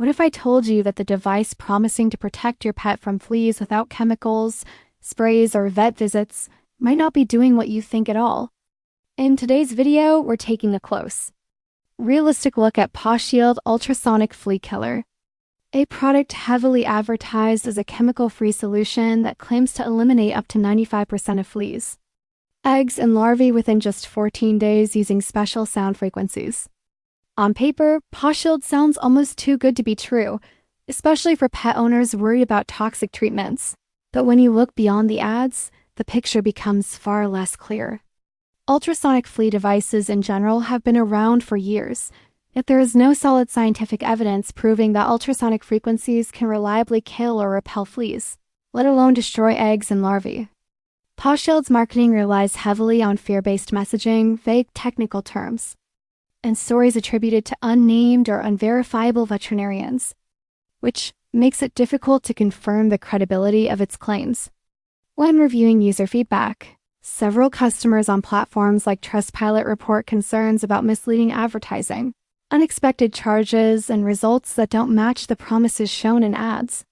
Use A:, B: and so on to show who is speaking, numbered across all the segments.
A: What if I told you that the device promising to protect your pet from fleas without chemicals, sprays, or vet visits might not be doing what you think at all? In today's video, we're taking a close, realistic look at Pawshield Ultrasonic Flea Killer, a product heavily advertised as a chemical-free solution that claims to eliminate up to 95% of fleas, eggs, and larvae within just 14 days using special sound frequencies. On paper, Pawshield sounds almost too good to be true, especially for pet owners worried about toxic treatments. But when you look beyond the ads, the picture becomes far less clear. Ultrasonic flea devices in general have been around for years, yet there is no solid scientific evidence proving that ultrasonic frequencies can reliably kill or repel fleas, let alone destroy eggs and larvae. Pawshield's marketing relies heavily on fear-based messaging, vague technical terms, and stories attributed to unnamed or unverifiable veterinarians, which makes it difficult to confirm the credibility of its claims. When reviewing user feedback, several customers on platforms like Trustpilot report concerns about misleading advertising, unexpected charges, and results that don't match the promises shown in ads.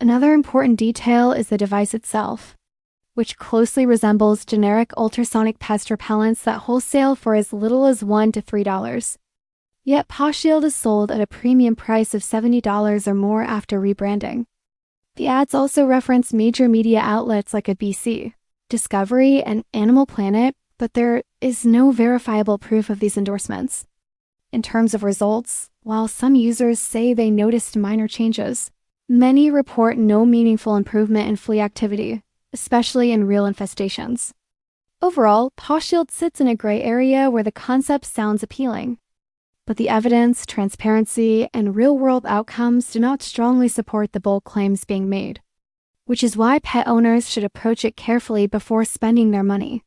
A: Another important detail is the device itself, which closely resembles generic ultrasonic pest repellents that wholesale for as little as $1 to $3. Yet Pawshield is sold at a premium price of $70 or more after rebranding. The ads also reference major media outlets like BBC, Discovery, and Animal Planet, but there is no verifiable proof of these endorsements. In terms of results, while some users say they noticed minor changes, many report no meaningful improvement in flea activity, especially in real infestations. Overall, Pawshield sits in a gray area where the concept sounds appealing, but the evidence, transparency, and real-world outcomes do not strongly support the bold claims being made, which is why pet owners should approach it carefully before spending their money.